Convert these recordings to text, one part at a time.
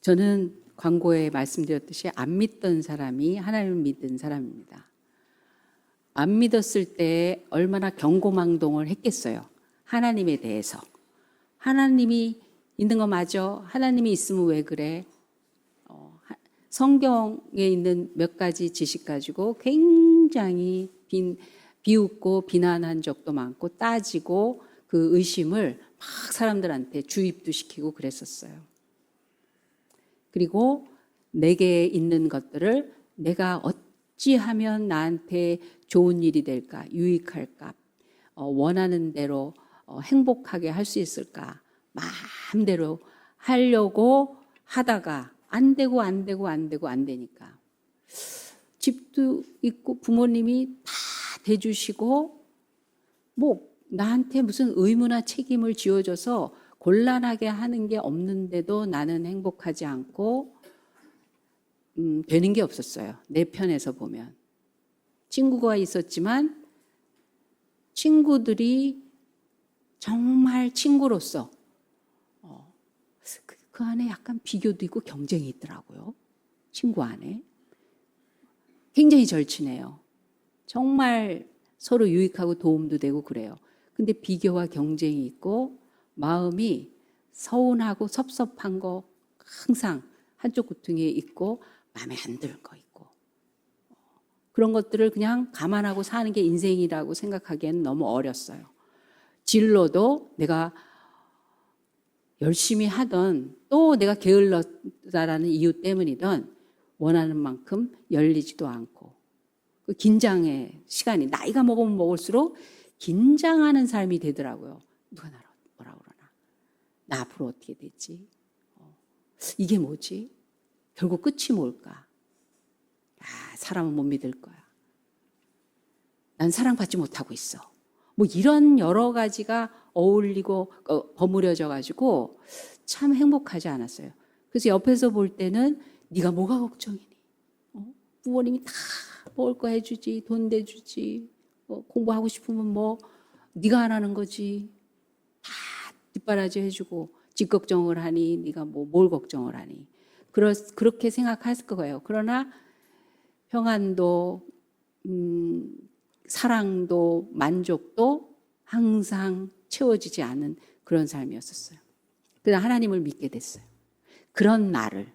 저는 광고에 말씀드렸듯이 안 믿던 사람이 하나님을 믿은 사람입니다. 안 믿었을 때 얼마나 경고망동을 했겠어요. 하나님에 대해서. 하나님이 있는 거 맞아? 하나님이 있으면 왜 그래? 성경에 있는 몇 가지 지식 가지고 굉장히 비웃고 비난한 적도 많고 따지고 그 의심을 막 사람들한테 주입도 시키고 그랬었어요. 그리고 내게 있는 것들을 내가 어찌하면 나한테 좋은 일이 될까, 유익할까, 원하는 대로 행복하게 할 수 있을까, 마음대로 하려고 하다가 안 되니까 집도 있고 부모님이 다 대주시고 뭐 나한테 무슨 의무나 책임을 지어줘서 곤란하게 하는 게 없는데도 나는 행복하지 않고 되는 게 없었어요. 내 편에서 보면. 친구가 있었지만 친구들이 정말 친구로서 그 안에 약간 비교도 있고 경쟁이 있더라고요. 친구 안에. 굉장히 절친해요. 정말 서로 유익하고 도움도 되고 그래요. 근데 비교와 경쟁이 있고 마음이 서운하고 섭섭한 거 항상 한쪽 구퉁이에 있고 마음에 안 드는 거 있고 그런 것들을 그냥 감안하고 사는 게 인생이라고 생각하기에는 너무 어렸어요. 진로도 내가 열심히 하던 또 내가 게을렀다라는 이유 때문이든 원하는 만큼 열리지도 않고 그 긴장의 시간이 나이가 먹으면 먹을수록 긴장하는 삶이 되더라고요. 누가 나를 뭐라 그러나? 나 앞으로 어떻게 되지? 이게 뭐지? 결국 끝이 뭘까? 사람은 못 믿을 거야. 난 사랑받지 못하고 있어. 뭐 이런 여러 가지가 어울리고 버무려져 가지고 참 행복하지 않았어요. 그래서 옆에서 볼 때는 네가 뭐가 걱정이니? 부모님이 다 먹을 거 해주지, 돈 대주지, 공부하고 싶으면 뭐 네가 안 하는 거지. 다 뒷바라지 해주고 집 걱정을 하니 네가 뭐 뭘 걱정을 하니. 그렇게 생각할 거예요. 그러나 평안도 사랑도 만족도 항상 채워지지 않은 그런 삶이었었어요. 그래서 하나님을 믿게 됐어요. 그런 나를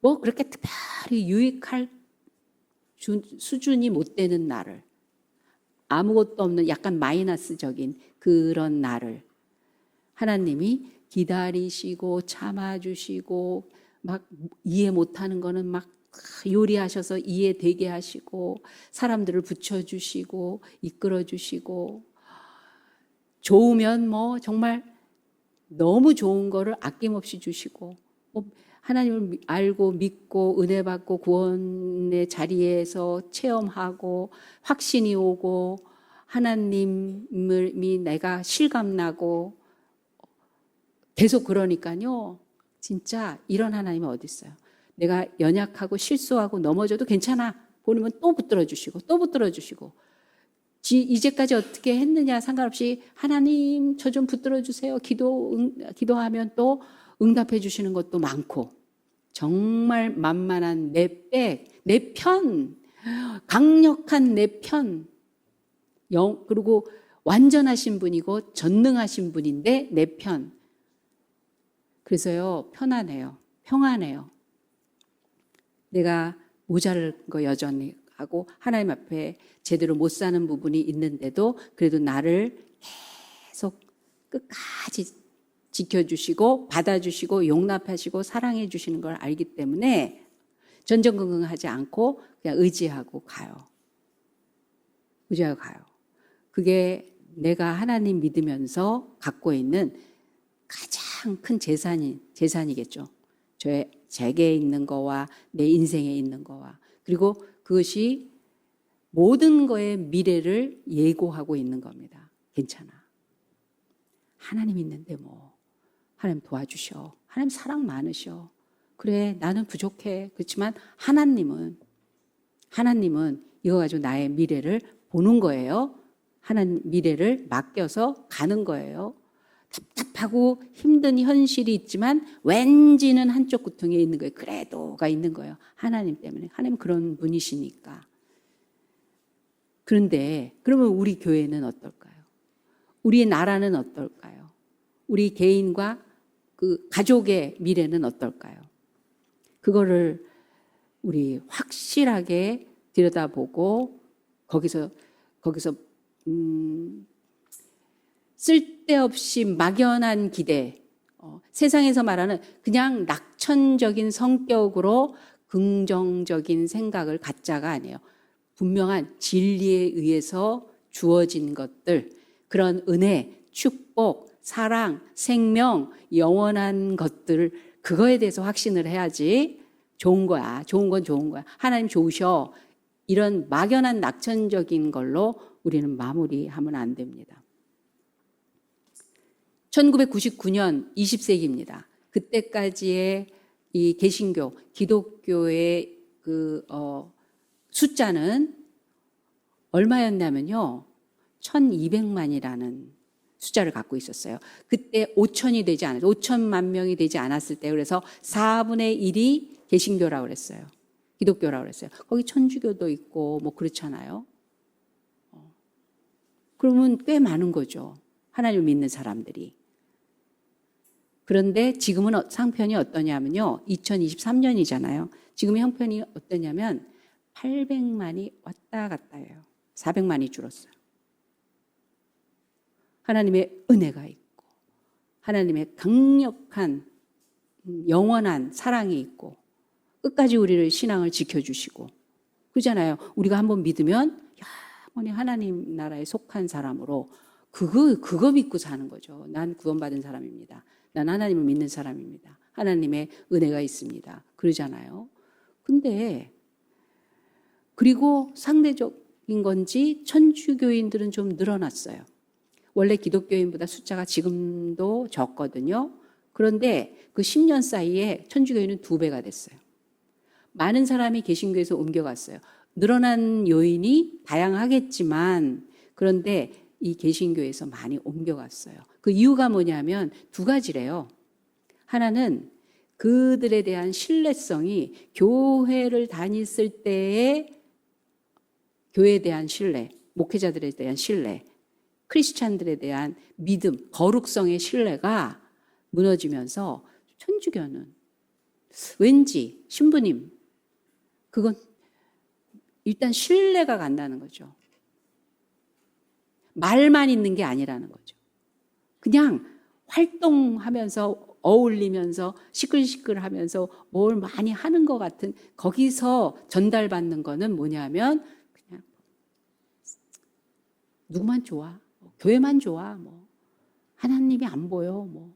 뭐 그렇게 특별히 유익할 수준이 못 되는 나를 아무것도 없는 약간 마이너스적인 그런 나를 하나님이 기다리시고 참아주시고 막 이해 못하는 거는 막 요리하셔서 이해되게 하시고 사람들을 붙여주시고 이끌어주시고 좋으면 뭐 정말 너무 좋은 거를 아낌없이 주시고 하나님을 알고 믿고 은혜 받고 구원의 자리에서 체험하고 확신이 오고 하나님이 내가 실감나고 계속 그러니까요. 진짜 이런 하나님은 어디 있어요? 내가 연약하고 실수하고 넘어져도 괜찮아. 보내면 또 붙들어 주시고 또 붙들어 주시고 이제까지 어떻게 했느냐 상관없이 하나님 저 좀 붙들어 주세요. 기도하면 또 응답해 주시는 것도 많고 정말 만만한 내 편, 강력한 내 편, 그리고 완전하신 분이고 전능하신 분인데 내 편. 그래서요 편안해요. 평안해요. 내가 모자랄 거 여전히 하고 하나님 앞에 제대로 못 사는 부분이 있는데도 그래도 나를 계속 끝까지 지켜주시고 받아주시고 용납하시고 사랑해 주시는 걸 알기 때문에 전전긍긍하지 않고 그냥 의지하고 가요. 그게 내가 하나님 믿으면서 갖고 있는 가장 큰 재산이겠죠. 제게 있는 거와 내 인생에 있는 거와 그리고 그것이 모든 거의 미래를 예고하고 있는 겁니다. 괜찮아. 하나님 있는데 뭐 하나님 도와주셔. 하나님 사랑 많으셔. 그래 나는 부족해. 그렇지만 하나님은 이거 가지고 나의 미래를 보는 거예요. 하나님 미래를 맡겨서 가는 거예요. 답답하고 힘든 현실이 있지만 왠지는 한쪽 구통에 있는 거예요. 그래도가 있는 거예요. 하나님 때문에. 하나님 그런 분이시니까. 그런데 그러면 우리 교회는 어떨까요? 우리 나라는 어떨까요? 우리 개인과 그 가족의 미래는 어떨까요? 그거를 우리 확실하게 들여다보고 거기서 쓸데없이 막연한 기대, 세상에서 말하는 그냥 낙천적인 성격으로 긍정적인 생각을 갖자가 아니에요. 분명한 진리에 의해서 주어진 것들, 그런 은혜, 축복, 사랑, 생명, 영원한 것들을 그거에 대해서 확신을 해야지. 좋은 거야. 좋은 건 좋은 거야. 하나님 좋으셔. 이런 막연한 낙천적인 걸로 우리는 마무리하면 안 됩니다. 1999년 20세기입니다. 그때까지의 이 개신교, 기독교의 숫자는 얼마였냐면요. 1200만이라는 숫자를 갖고 있었어요. 그때 5천이 되지 않았어요. 5천만 명이 되지 않았을 때 그래서 4분의 1이 개신교라고 그랬어요. 기독교라고 그랬어요. 거기 천주교도 있고 뭐 그렇잖아요. 그러면 꽤 많은 거죠. 하나님을 믿는 사람들이. 그런데 지금은 상편이 어떠냐면요. 2023년이잖아요. 지금의 형편이 어떠냐면 800만이 왔다 갔다 해요. 400만이 줄었어요. 하나님의 은혜가 있고 하나님의 강력한 영원한 사랑이 있고 끝까지 우리를 신앙을 지켜주시고 그러잖아요. 우리가 한번 믿으면 영원히 하나님 나라에 속한 사람으로 그거 믿고 사는 거죠. 난 구원받은 사람입니다. 난 하나님을 믿는 사람입니다. 하나님의 은혜가 있습니다. 그러잖아요. 근데 그리고 상대적인 건지 천주교인들은 좀 늘어났어요. 원래 기독교인보다 숫자가 지금도 적거든요. 그런데 그 10년 사이에 천주교인은 2배가 됐어요. 많은 사람이 개신교에서 옮겨갔어요. 늘어난 요인이 다양하겠지만 그런데 이 개신교에서 많이 옮겨갔어요. 그 이유가 뭐냐면 2가지래요. 하나는 그들에 대한 신뢰성이 교회를 다녔을 때의 교회에 대한 신뢰, 목회자들에 대한 신뢰, 크리스찬들에 대한 믿음, 거룩성의 신뢰가 무너지면서 천주교는 왠지 신부님 그건 일단 신뢰가 간다는 거죠. 말만 있는 게 아니라는 거죠. 그냥 활동하면서 어울리면서 시끌시끌하면서 뭘 많이 하는 것 같은 거기서 전달받는 거는 뭐냐면 그냥 누구만 좋아, 교회만 좋아, 뭐 하나님이 안 보여, 뭐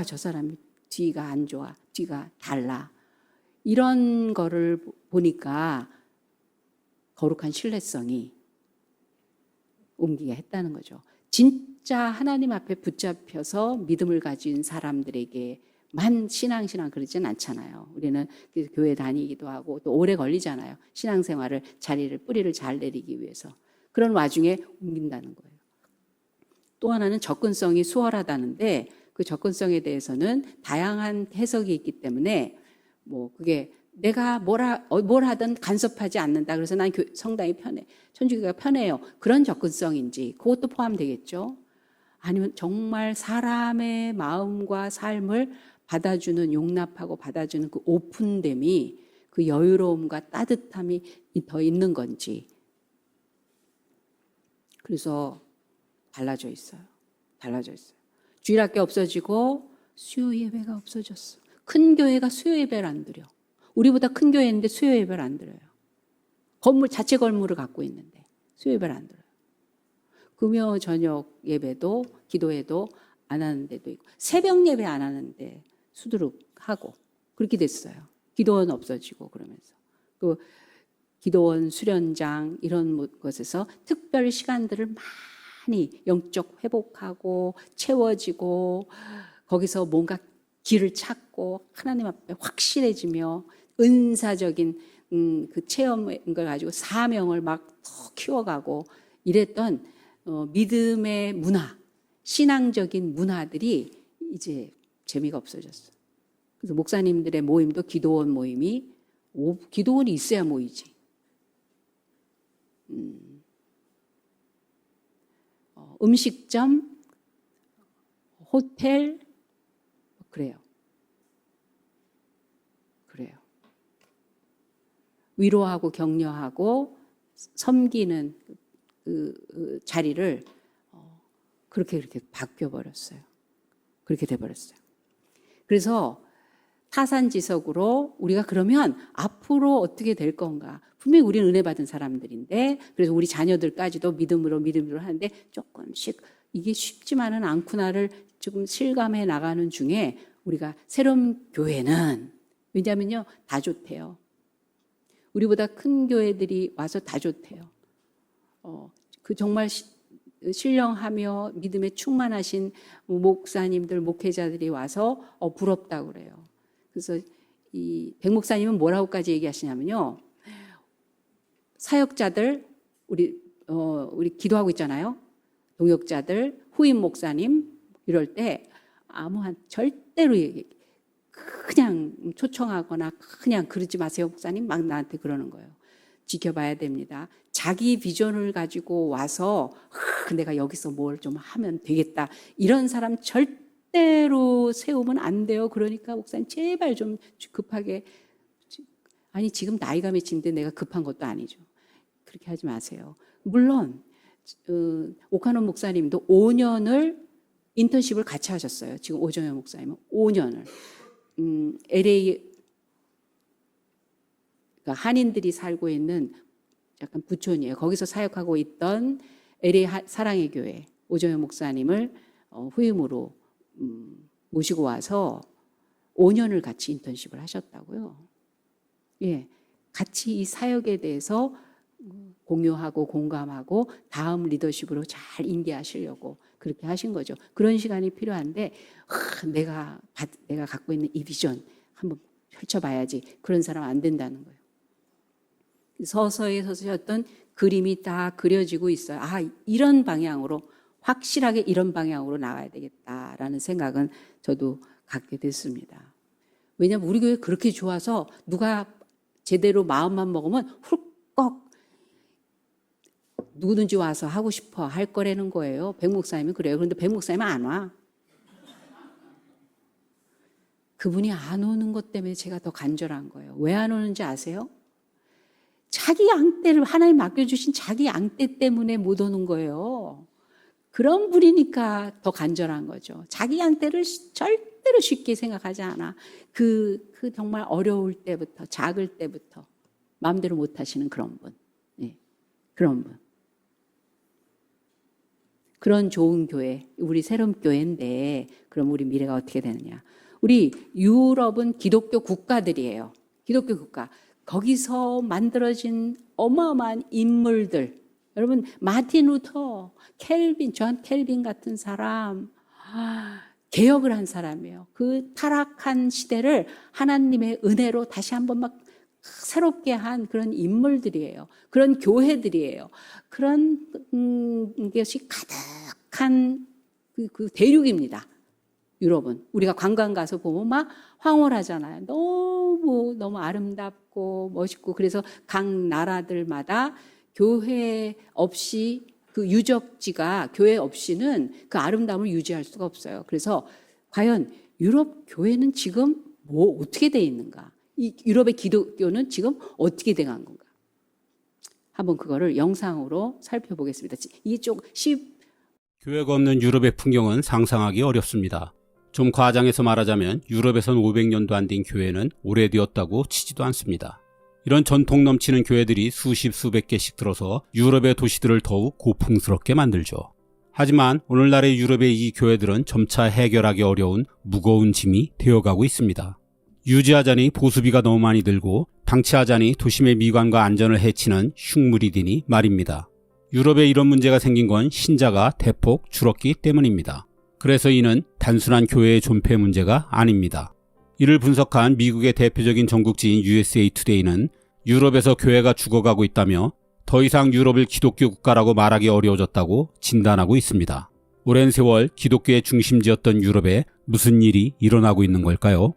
저 사람이 뒤가 안 좋아, 뒤가 달라 이런 거를 보니까 거룩한 신뢰성이 옮기게 했다는 거죠. 진짜 하나님 앞에 붙잡혀서 믿음을 가진 사람들에게만 신앙 그러진 않잖아요. 우리는 교회 다니기도 하고 또 오래 걸리잖아요. 신앙생활을 뿌리를 잘 내리기 위해서. 그런 와중에 옮긴다는 거예요. 또 하나는 접근성이 수월하다는데 그 접근성에 대해서는 다양한 해석이 있기 때문에 뭐 그게 내가 뭘 하든 간섭하지 않는다. 그래서 난 성당이 편해. 천주교가 편해요. 그런 접근성인지 그것도 포함되겠죠. 아니면 정말 사람의 마음과 삶을 받아주는 용납하고 받아주는 그 오픈됨이 그 여유로움과 따뜻함이 더 있는 건지. 그래서 달라져 있어요. 주일학교 없어지고 수요 예배가 없어졌어. 큰 교회가 수요 예배를 안 드려. 우리보다 큰 교회인데 수요 예배를 안 드려요. 자체 건물을 갖고 있는데 수요 예배를 안 드려요. 금요 저녁 예배도 기도회도 안 하는 데도 있고 새벽 예배 안 하는데 수두룩하고 그렇게 됐어요. 기도원 없어지고 그러면서 그 기도원 수련장 이런 곳에서 특별 시간들을 많이 영적 회복하고 채워지고 거기서 뭔가 길을 찾고 하나님 앞에 확실해지며 은사적인 그 체험을 가지고 사명을 막 더 키워가고 이랬던 믿음의 문화, 신앙적인 문화들이 이제 재미가 없어졌어. 그래서 목사님들의 모임도 기도원 모임이 기도원이 있어야 모이지. 음식점, 호텔, 그래요. 위로하고 격려하고 섬기는 그 자리를 그렇게 바뀌어버렸어요. 그렇게 돼버렸어요. 그래서 타산지석으로 우리가 그러면 앞으로 어떻게 될 건가. 분명히 우리는 은혜 받은 사람들인데, 그래서 우리 자녀들까지도 믿음으로 하는데 조금씩 이게 쉽지만은 않구나를 지금 실감해 나가는 중에 우리가 새로운 교회는, 왜냐하면요 다 좋대요. 우리보다 큰 교회들이 와서 다 좋대요. 그 정말 신령하며 믿음에 충만하신 목사님들, 목회자들이 와서 부럽다고 그래요. 그래서 이 백 목사님은 뭐라고까지 얘기하시냐면요. 사역자들, 우리 기도하고 있잖아요. 동역자들, 후임 목사님 이럴 때 절대로 그냥 초청하거나 그냥 그러지 마세요 목사님 막 나한테 그러는 거예요. 지켜봐야 됩니다. 자기 비전을 가지고 와서 내가 여기서 뭘 좀 하면 되겠다 이런 사람 절대로 세우면 안 돼요. 그러니까 목사님 제발 좀 급하게, 아니 지금 나이가 몇인데 내가 급한 것도 아니죠. 그렇게 하지 마세요. 물론 오카노 목사님도 5년을 인턴십을 같이 하셨어요. 지금 오정현 목사님은 5년을 LA, 그러니까 한인들이 살고 있는 약간 부촌이에요. 거기서 사역하고 있던 LA 사랑의 교회 오정현 목사님을 후임으로 모시고 와서 5년을 같이 인턴십을 하셨다고요. 예, 같이 이 사역에 대해서 공유하고 공감하고 다음 리더십으로 잘 인계하시려고 그렇게 하신 거죠. 그런 시간이 필요한데 내가 갖고 있는 이 비전 한번 펼쳐봐야지. 그런 사람 안 된다는 거예요. 서서히 어떤 그림이 다 그려지고 있어요. 이런 방향으로, 확실하게 이런 방향으로 나가야 되겠다라는 생각은 저도 갖게 됐습니다. 왜냐하면 우리 교회 그렇게 좋아서 누가 제대로 마음만 먹으면 훌꺽 누구든지 와서 하고 싶어 할 거라는 거예요. 백 목사님은 그래요. 그런데 백 목사님은 안 와. 그분이 안 오는 것 때문에 제가 더 간절한 거예요. 왜 안 오는지 아세요? 자기 양떼를 하나님 맡겨주신 자기 양떼 때문에 못 오는 거예요. 그런 분이니까 더 간절한 거죠. 자기 양떼를 절대로 쉽게 생각하지 않아. 그 정말 어려울 때부터, 작을 때부터 마음대로 못 하시는 그런 분. 네, 그런 분. 그런 좋은 교회, 우리 새로운 교회인데 그럼 우리 미래가 어떻게 되느냐. 우리 유럽은 기독교 국가들이에요. 기독교 국가. 거기서 만들어진 어마어마한 인물들. 여러분 마틴 루터, 켈빈, 존 켈빈 같은 사람 개혁을 한 사람이에요. 그 타락한 시대를 하나님의 은혜로 다시 한번 막 새롭게 한 그런 인물들이에요. 그런 교회들이에요. 그런 것이 가득한 그 대륙입니다. 유럽은. 우리가 관광 가서 보면 막 황홀하잖아요. 너무 아름답고 멋있고. 그래서 각 나라들마다 교회 없이 그 유적지가 교회 없이는 그 아름다움을 유지할 수가 없어요. 그래서 과연 유럽 교회는 지금 어떻게 돼 있는가? 이 유럽의 기독교는 지금 어떻게 돼간 건가? 한번 그거를 영상으로 살펴보겠습니다. 이게 좀 교회가 없는 유럽의 풍경은 상상하기 어렵습니다. 좀 과장해서 말하자면 유럽에선 500년도 안 된 교회는 오래되었다고 치지도 않습니다. 이런 전통 넘치는 교회들이 수십 수백 개씩 들어서 유럽의 도시들을 더욱 고풍스럽게 만들죠. 하지만 오늘날의 유럽의 이 교회들은 점차 해결하기 어려운 무거운 짐이 되어가고 있습니다. 유지하자니 보수비가 너무 많이 들고 방치하자니 도심의 미관과 안전을 해치는 흉물이 되니 말입니다. 유럽에 이런 문제가 생긴 건 신자가 대폭 줄었기 때문입니다. 그래서 이는 단순한 교회의 존폐 문제가 아닙니다. 이를 분석한 미국의 대표적인 전국지인 USA 투데이는 유럽에서 교회가 죽어가고 있다며 더 이상 유럽을 기독교 국가라고 말하기 어려워졌다고 진단하고 있습니다. 오랜 세월 기독교의 중심지였던 유럽에 무슨 일이 일어나고 있는 걸까요?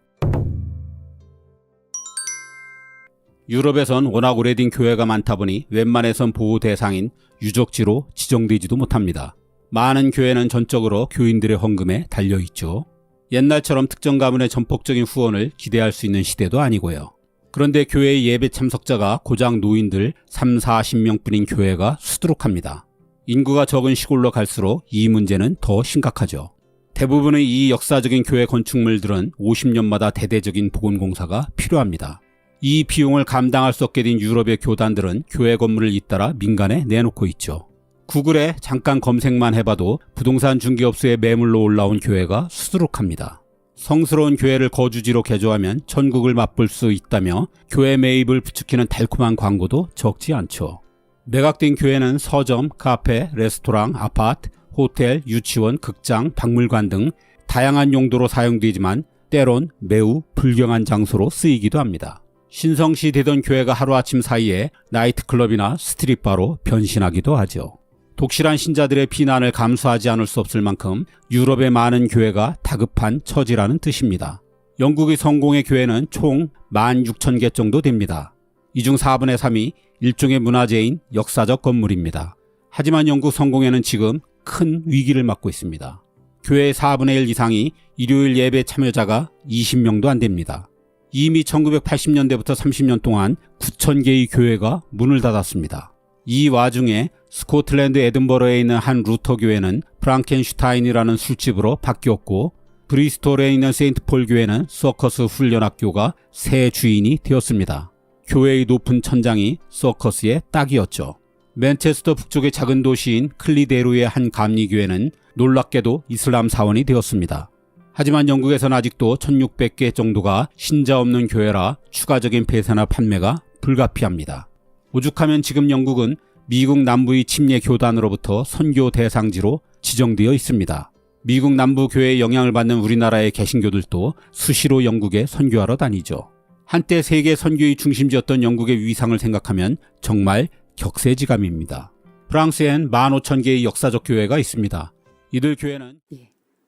유럽에선 워낙 오래된 교회가 많다 보니 웬만해선 보호 대상인 유적지로 지정되지도 못합니다. 많은 교회는 전적으로 교인들의 헌금에 달려있죠. 옛날처럼 특정 가문의 전폭적인 후원을 기대할 수 있는 시대도 아니고요. 그런데 교회 예배 참석자가 고작 노인들 30-40명뿐인 교회가 수두룩합니다. 인구가 적은 시골로 갈수록 이 문제는 더 심각하죠. 대부분의 이 역사적인 교회 건축물들은 50년마다 대대적인 복원공사가 필요합니다. 이 비용을 감당할 수 없게 된 유럽의 교단들은 교회 건물을 잇따라 민간에 내놓고 있죠. 구글에 잠깐 검색만 해봐도 부동산 중개업소의 매물로 올라온 교회가 수두룩합니다. 성스러운 교회를 거주지로 개조하면 천국을 맛볼 수 있다며 교회 매입을 부추기는 달콤한 광고도 적지 않죠. 매각된 교회는 서점, 카페, 레스토랑, 아파트, 호텔, 유치원, 극장, 박물관 등 다양한 용도로 사용되지만 때론 매우 불경한 장소로 쓰이기도 합니다. 신성시 되던 교회가 하루아침 사이에 나이트클럽이나 스트릿바로 변신하기도 하죠. 독실한 신자들의 비난을 감수하지 않을 수 없을 만큼 유럽의 많은 교회가 다급한 처지라는 뜻입니다. 영국의 성공의 교회는 총 16,000개 정도 됩니다. 이 중 4분의 3이 일종의 문화재인 역사적 건물입니다. 하지만 영국 성공회는 지금 큰 위기를 맞고 있습니다. 교회의 4분의 1 이상이 일요일 예배 참여자가 20명도 안 됩니다. 이미 1980년대부터 30년 동안 9,000개의 교회가 문을 닫았습니다. 이 와중에 스코틀랜드 에든버러에 있는 한 루터 교회는 프랑켄슈타인이라는 술집으로 바뀌었고 브리스톨에 있는 세인트폴 교회는 서커스 훈련학교가 새 주인이 되었습니다. 교회의 높은 천장이 서커스의 딱이었죠. 맨체스터 북쪽의 작은 도시인 클리데루의 한 감리교회는 놀랍게도 이슬람 사원이 되었습니다. 하지만 영국에서는 아직도 1,600개 정도가 신자 없는 교회라 추가적인 폐쇄나 판매가 불가피합니다. 오죽하면 지금 영국은 미국 남부의 침례 교단으로부터 선교 대상지로 지정되어 있습니다. 미국 남부 교회의 영향을 받는 우리나라의 개신교들도 수시로 영국에 선교하러 다니죠. 한때 세계 선교의 중심지였던 영국의 위상을 생각하면 정말 격세지감입니다. 프랑스엔 15,000개의 역사적 교회가 있습니다. 이들 교회는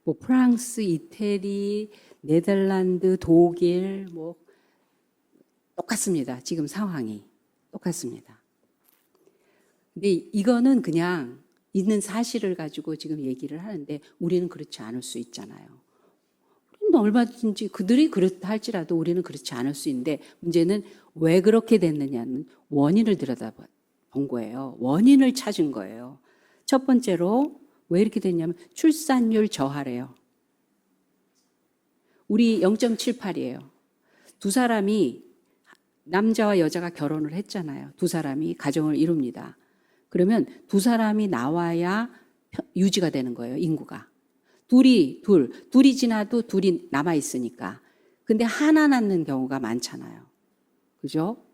뭐 프랑스, 이태리, 네덜란드, 독일 뭐 똑같습니다. 지금 상황이 똑같습니다. 근데 이거는 그냥 있는 사실을 가지고 지금 얘기를 하는데 우리는 그렇지 않을 수 있잖아요. 우리는 얼마든지 그들이 그렇다 할지라도 우리는 그렇지 않을 수 있는데 문제는 왜 그렇게 됐느냐는 원인을 들여다본 거예요. 원인을 찾은 거예요. 첫 번째로 왜 이렇게 됐냐면 출산율 저하래요. 우리 0.78이에요. 두 사람이 남자와 여자가 결혼을 했잖아요. 두 사람이 가정을 이룹니다. 그러면 두 사람이 나와야 유지가 되는 거예요. 인구가. 둘이 지나도 둘이 남아있으니까. 근데 하나 낳는 경우가 많잖아요. 그죠?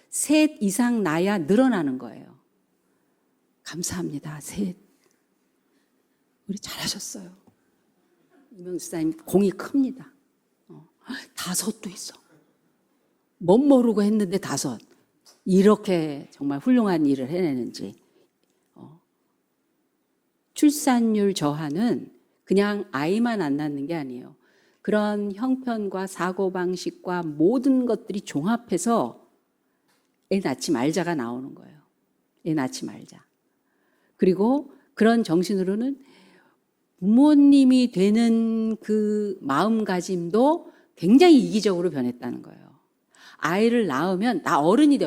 셋 이상 낳아야 늘어나는 거예요. 감사합니다. 셋. 우리 잘하셨어요. 이명수 사님 공이 큽니다. 5도 있어. 멋 모르고 했는데 5. 이렇게 정말 훌륭한 일을 해내는지. 출산율 저하는 그냥 아이만 안 낳는 게 아니에요. 그런 형편과 사고방식과 모든 것들이 종합해서 애 낳지 말자가 나오는 거예요. 애 낳지 말자. 그리고 그런 정신으로는 부모님이 되는 그 마음가짐도 굉장히 이기적으로 변했다는 거예요. 아이를 낳으면 나 어른이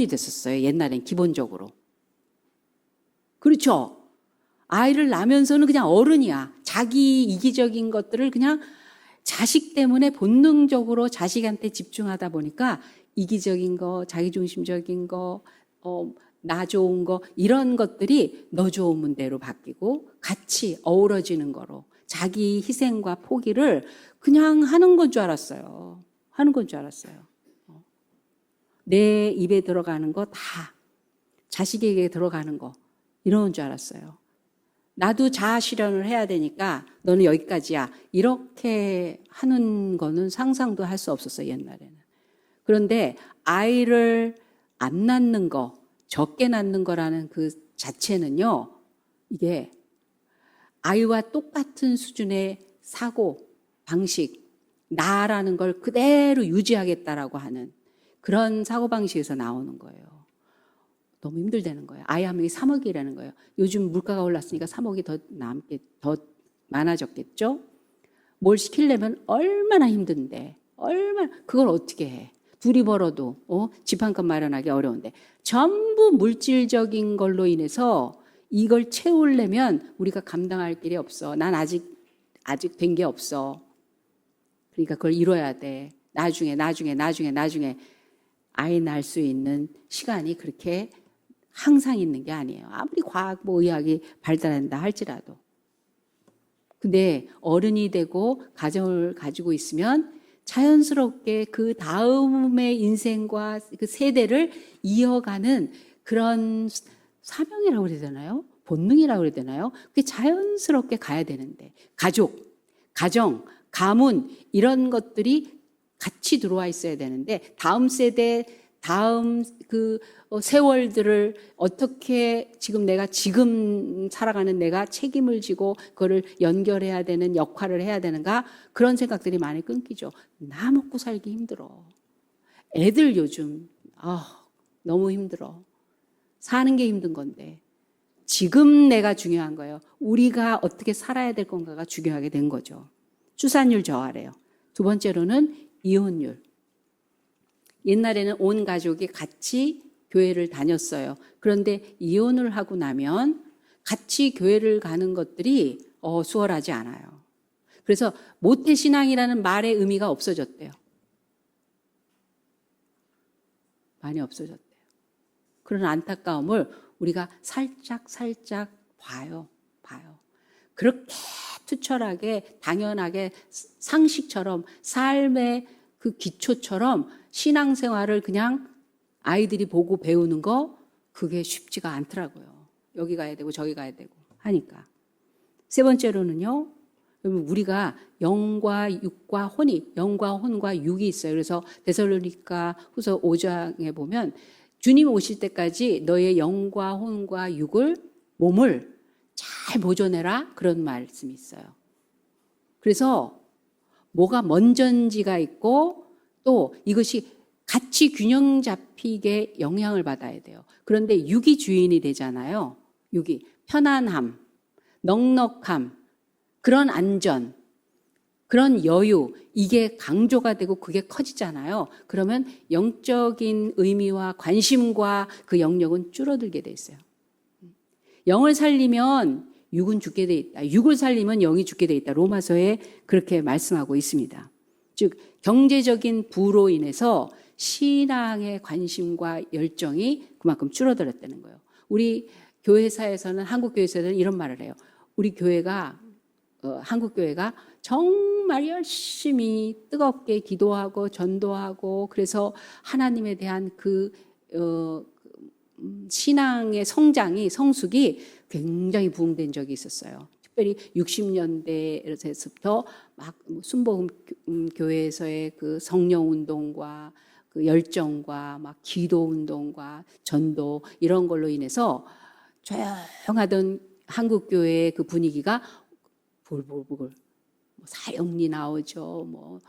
됐었어요. 옛날엔 기본적으로. 그렇죠. 아이를 낳으면서는 그냥 어른이야. 자기 이기적인 것들을 그냥 자식 때문에 본능적으로 자식한테 집중하다 보니까 이기적인 거, 자기중심적인 거, 나 좋은 거 이런 것들이 너 좋은 대로 바뀌고 같이 어우러지는 거로 자기 희생과 포기를 그냥 하는 건 줄 알았어요. 하는 건 줄 알았어요. 내 입에 들어가는 거 다 자식에게 들어가는 거 이런 줄 알았어요. 나도 자아 실현을 해야 되니까 너는 여기까지야. 이렇게 하는 거는 상상도 할 수 없었어요, 옛날에는. 그런데 아이를 안 낳는 거, 적게 낳는 거라는 그 자체는요, 이게 아이와 똑같은 수준의 사고, 방식, 나라는 걸 그대로 유지하겠다라고 하는 그런 사고방식에서 나오는 거예요. 너무 힘들다는 거예요. 아이 한 명이 3억이라는 거예요. 요즘 물가가 올랐으니까 3억이 더 많아졌겠죠? 뭘 시키려면 얼마나 힘든데, 그걸 어떻게 해? 둘이 벌어도 집 한 칸 마련하기 어려운데 전부 물질적인 걸로 인해서 이걸 채우려면 우리가 감당할 길이 없어. 난 아직 된 게 없어. 그러니까 그걸 이뤄야 돼. 나중에 아이 낳을 수 있는 시간이 그렇게 항상 있는 게 아니에요. 아무리 과학, 의학이 발달한다 할지라도. 근데 어른이 되고 가정을 가지고 있으면 자연스럽게 그 다음의 인생과 그 세대를 이어가는 그런 사명이라고 그래야 되나요? 본능이라고 그래야 되나요? 그게 자연스럽게 가야 되는데 가족, 가정, 가문 이런 것들이 같이 들어와 있어야 되는데 다음 세대, 다음 그 세월들을 어떻게 지금 살아가는 내가 책임을 지고 그거를 연결해야 되는 역할을 해야 되는가 그런 생각들이 많이 끊기죠. 나 먹고 살기 힘들어. 애들 요즘 너무 힘들어. 사는 게 힘든 건데 지금 내가 중요한 거예요. 우리가 어떻게 살아야 될 건가가 중요하게 된 거죠. 출산율 저하래요. 두 번째로는 이혼율. 옛날에는 온 가족이 같이 교회를 다녔어요. 그런데 이혼을 하고 나면 같이 교회를 가는 것들이 수월하지 않아요. 그래서 모태신앙이라는 말의 의미가 없어졌대요. 많이 없어졌대요. 그런 안타까움을 우리가 살짝 봐요. 그렇게 투철하게 당연하게 상식처럼 삶의 그 기초처럼 신앙생활을 그냥 아이들이 보고 배우는 거 그게 쉽지가 않더라고요. 여기 가야 되고 저기 가야 되고 하니까. 세 번째로는요. 우리가 영과 육과 혼과 육이 있어요. 그래서 데살로니가 후서 5장에 보면 주님 오실 때까지 너의 영과 혼과 육을 몸을 잘 보존해라 그런 말씀이 있어요. 그래서 뭐가 먼저인지가 있고 또 이것이 같이 균형 잡히게 영향을 받아야 돼요. 그런데 육이 주인이 되잖아요. 육이 편안함, 넉넉함, 그런 안전, 그런 여유 이게 강조가 되고 그게 커지잖아요. 그러면 영적인 의미와 관심과 그 영역은 줄어들게 돼 있어요. 영을 살리면 육은 죽게 돼 있다. 육을 살리면 영이 죽게 돼 있다. 로마서에 그렇게 말씀하고 있습니다. 즉 경제적인 부로 인해서 신앙의 관심과 열정이 그만큼 줄어들었다는 거예요. 우리 교회사에서는 한국 교회에서는 이런 말을 해요. 우리 교회가 한국 교회가 정말 열심히 뜨겁게 기도하고 전도하고 그래서 하나님에 대한 신앙의 성숙이 굉장히 부흥된 적이 있었어요. 특별히 60년대에서부터 막 순복음 교회에서의 그 성령 운동과 그 열정과 막 기도 운동과 전도 이런 걸로 인해서 조용하던 한국 교회의 그 분위기가 볼볼볼 사형리 나오죠.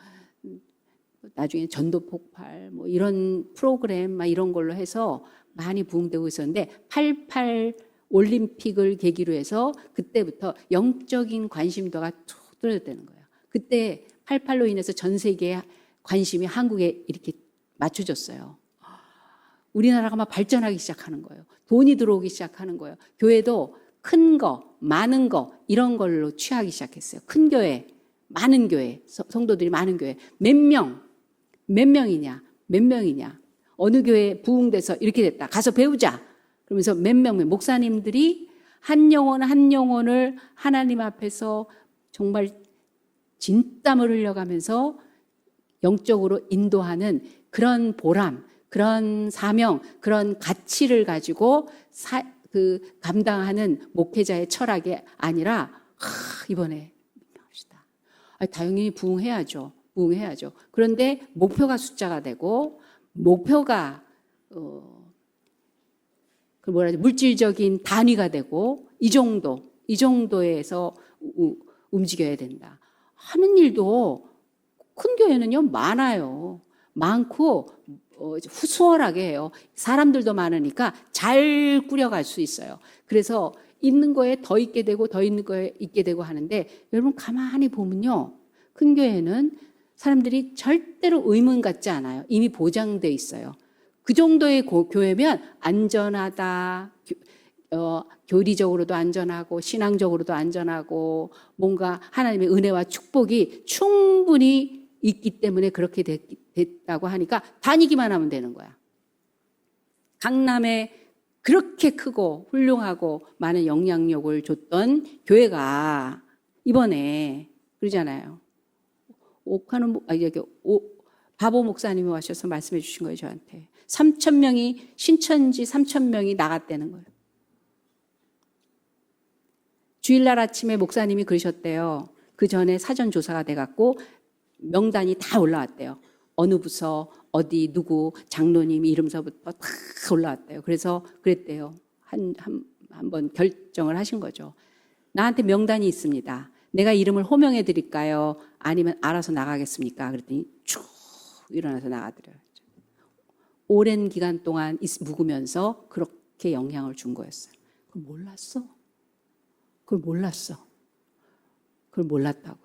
나중에 전도 폭발 이런 프로그램 막 이런 걸로 해서 많이 부흥되고 있었는데 88 올림픽을 계기로 해서 그때부터 영적인 관심도가 툭 떨어졌다는 거예요. 그때 88로 인해서 전 세계의 관심이 한국에 이렇게 맞춰졌어요. 우리나라가 막 발전하기 시작하는 거예요. 돈이 들어오기 시작하는 거예요. 교회도 큰 거, 많은 거 이런 걸로 취하기 시작했어요. 큰 교회, 많은 교회, 성도들이 많은 교회. 몇 명이냐? 어느 교회 부흥돼서 이렇게 됐다. 가서 배우자. 그러면서 몇 명, 목사님들이 한 영혼을 하나님 앞에서 정말 진땀을 흘려가면서 영적으로 인도하는 그런 보람, 그런 사명, 그런 가치를 가지고 감당하는 목회자의 철학이 아니라 이번에 합시다. 당연히 부흥해야죠. 그런데 목표가 숫자가 되고 목표가 물질적인 단위가 되고 이 정도 이 정도에서 움직여야 된다. 하는 일도 큰 교회는요 많아요. 많고 수월하게 해요. 사람들도 많으니까 잘 꾸려갈 수 있어요. 그래서 있는 거에 더 있게 되고 더 있는 거에 있게 되고 하는데 여러분 가만히 보면요. 큰 교회는 사람들이 절대로 의문 갖지 않아요. 이미 보장돼 있어요. 그 정도의 교회면 안전하다. 교리적으로도 안전하고 신앙적으로도 안전하고 뭔가 하나님의 은혜와 축복이 충분히 있기 때문에 그렇게 됐다고 하니까 다니기만 하면 되는 거야. 강남에 그렇게 크고 훌륭하고 많은 영향력을 줬던 교회가 이번에 그러잖아요. 바보 목사님이 와셔서 말씀해 주신 거예요, 저한테. 3,000명이 신천지 3,000명이 나갔다는 거예요. 주일날 아침에 목사님이 그러셨대요. 그 전에 사전 조사가 돼갖고 명단이 다 올라왔대요. 어느 부서, 어디, 누구, 장로님 이름서부터 다 올라왔대요. 그래서 그랬대요. 한번 결정을 하신 거죠. 나한테 명단이 있습니다. 내가 이름을 호명해 드릴까요? 아니면 알아서 나가겠습니까? 그랬더니 쭉 일어나서 나가더래요. 오랜 기간 동안 묵으면서 그렇게 영향을 준 거였어요. 그걸 몰랐어? 그걸 몰랐어. 그걸 몰랐다고요.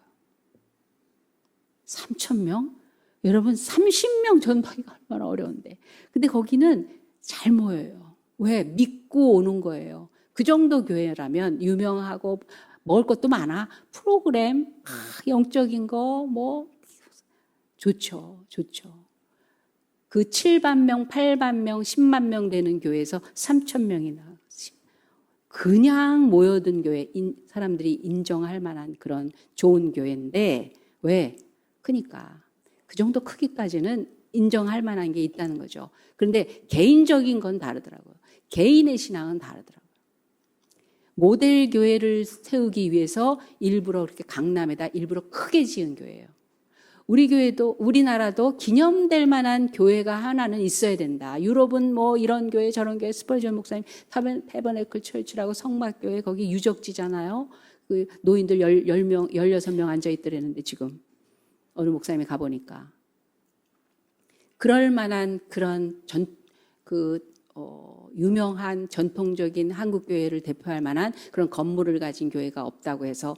3,000명? 여러분 30명 전도하기가 얼마나 어려운데. 근데 거기는 잘 모여요. 왜? 믿고 오는 거예요. 그 정도 교회라면 유명하고 먹을 것도 많아. 프로그램, 영적인 거 뭐 좋죠. 좋죠. 그 7만 명, 8만 명, 10만 명 되는 교회에서 3,000명이나 그냥 모여든 교회, 사람들이 인정할 만한 그런 좋은 교회인데 왜? 그러니까 그 정도 크기까지는 인정할 만한 게 있다는 거죠. 그런데 개인적인 건 다르더라고요. 개인의 신앙은 다르더라고요. 모델 교회를 세우기 위해서 일부러 그렇게 강남에다 일부러 크게 지은 교회예요. 우리 교회도 우리나라도 기념될 만한 교회가 하나는 있어야 된다. 유럽은 뭐 이런 교회 저런 교회 스펄전 목사님 타버네클 철치라고 성막교회 거기 유적지잖아요. 그 노인들 10명 16명 앉아 있더랬는데 지금 어느 목사님이 가보니까 그럴 만한 그런 유명한 전통적인 한국 교회를 대표할 만한 그런 건물을 가진 교회가 없다고 해서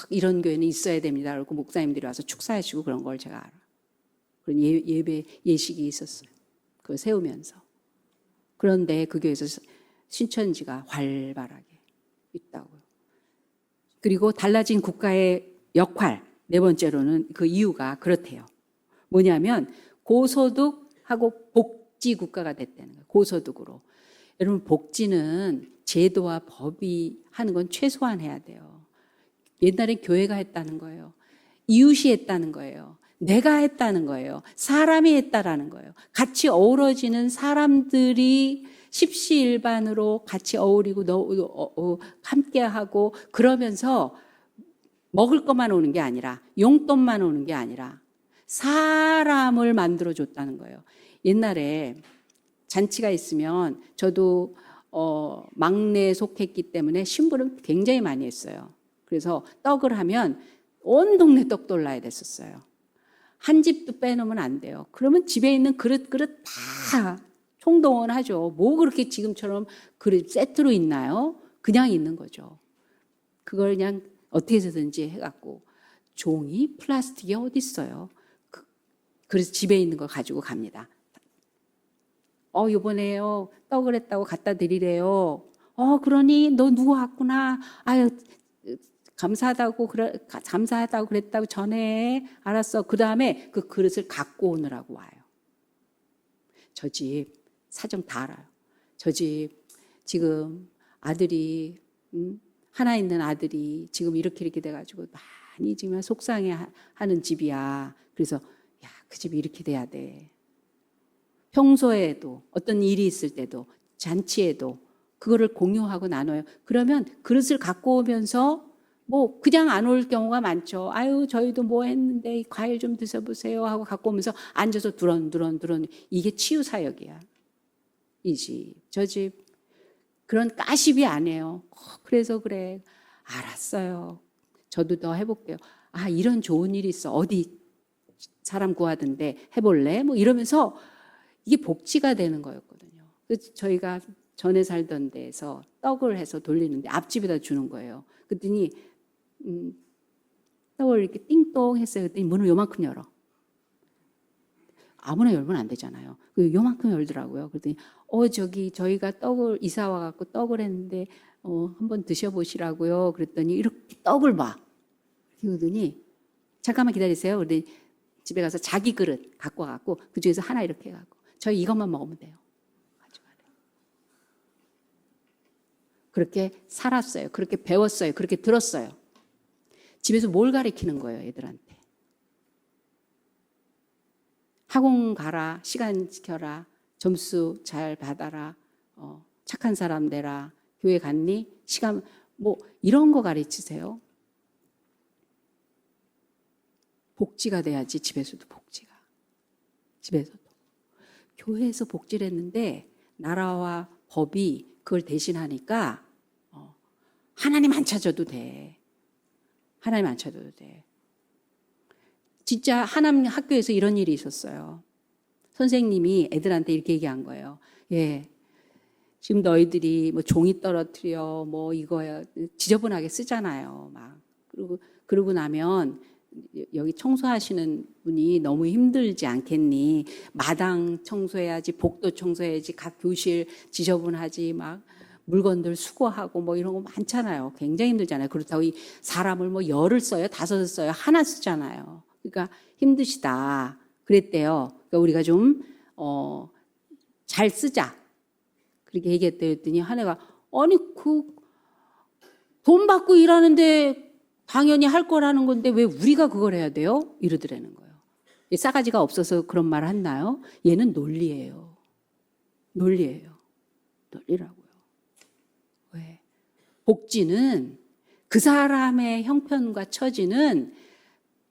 이런 교회는 있어야 됩니다. 그리고 목사님들이 와서 축사하시고 그런 걸 제가 알아. 그런 예배 예식이 있었어요. 그걸 세우면서. 그런데 그 교회에서 신천지가 활발하게 있다고요. 그리고 달라진 국가의 역할, 네 번째로는 그 이유가 그렇대요. 뭐냐면 고소득하고 복지 국가가 됐다는 거예요. 고소득으로. 여러분 복지는 제도와 법이 하는 건 최소한 해야 돼요. 옛날에 교회가 했다는 거예요. 이웃이 했다는 거예요. 내가 했다는 거예요. 사람이 했다라는 거예요. 같이 어우러지는 사람들이 십시일반으로 같이 어우리고 함께하고 그러면서 먹을 것만 오는 게 아니라 용돈만 오는 게 아니라 사람을 만들어줬다는 거예요. 옛날에 잔치가 있으면 저도 막내에 속했기 때문에 심부름 굉장히 많이 했어요. 그래서 떡을 하면 온 동네 떡 돌라야 됐었어요. 한 집도 빼놓으면 안 돼요. 그러면 집에 있는 그릇 다 총동원하죠. 뭐 그렇게 지금처럼 그릇 세트로 있나요? 그냥 있는 거죠. 그걸 그냥 어떻게 해서든지 해갖고 종이 플라스틱이 어디 있어요. 그래서 집에 있는 걸 가지고 갑니다. 이번에요 떡을 했다고 갖다 드리래요. 그러니 너 누구 왔구나. 아유 감사하다고 그랬다고 전에 알았어. 그 다음에 그 그릇을 갖고 오느라고 와요. 저 집 사정 다 알아요. 저 집 지금 아들이 하나 있는 아들이 지금 이렇게 돼가지고 많이 지금 속상해하는 집이야. 그래서 야, 그 집이 이렇게 돼야 돼. 평소에도 어떤 일이 있을 때도 잔치에도 그거를 공유하고 나눠요. 그러면 그릇을 갖고 오면서 뭐 그냥 안 올 경우가 많죠. 아유 저희도 뭐 했는데 과일 좀 드셔보세요 하고 갖고 오면서 앉아서 두런 이게 치유사역이야. 이 집, 저 집 그런 까십이 안 해요. 그래서 그래. 알았어요. 저도 더 해볼게요. 아, 이런 좋은 일이 있어. 어디 사람 구하던데 해볼래? 뭐 이러면서 이게 복지가 되는 거였거든요. 그래서 저희가 전에 살던 데에서 떡을 해서 돌리는데 앞집에다 주는 거예요. 그랬더니 떡을 이렇게 띵동 했어요. 그랬더니 문을 요만큼 열어. 아무나 열면 안 되잖아요. 요만큼 열더라고요. 그랬더니 저기 저희가 떡을 이사 와갖고 떡을 했는데 한번 드셔보시라고요. 그랬더니 이렇게 떡을 봐. 그러더니 잠깐만 기다리세요. 그랬더니 집에 가서 자기 그릇 갖고 와갖고 그 중에서 하나 이렇게 해갖고 저희 이것만 먹으면 돼요. 그렇게 살았어요. 그렇게 배웠어요. 그렇게 들었어요. 집에서 뭘 가르치는 거예요, 애들한테. 학원 가라, 시간 지켜라, 점수 잘 받아라, 착한 사람 되라, 교회 갔니? 시간, 뭐 이런 거 가르치세요. 복지가 돼야지, 집에서도 복지가. 집에서도. 교회에서 복지를 했는데 나라와 법이 그걸 대신하니까 하나님 안 찾아도 돼. 하나님 안 찾아도 돼. 진짜 하나님 학교에서 이런 일이 있었어요. 선생님이 애들한테 이렇게 얘기한 거예요. 예, 지금 너희들이 뭐 종이 떨어뜨려 뭐 이거야 지저분하게 쓰잖아요. 막 그러고 나면 여기 청소하시는 분이 너무 힘들지 않겠니? 마당 청소해야지, 복도 청소해야지, 각 교실 지저분하지, 막 물건들 수거하고 뭐 이런 거 많잖아요. 굉장히 힘들잖아요. 그렇다고 이 사람을 뭐 열을 써요, 다섯을 써요, 하나 쓰잖아요. 그러니까 힘드시다. 그랬대요. 그러니까 우리가 좀 잘 쓰자. 그렇게 얘기했더니 한 애가 아니 돈 받고 일하는데 당연히 할 거라는 건데 왜 우리가 그걸 해야 돼요? 이러더라는 거예요. 싸가지가 없어서 그런 말을 했나요? 얘는 논리예요. 논리예요. 논리라고요. 왜? 복지는 그 사람의 형편과 처지는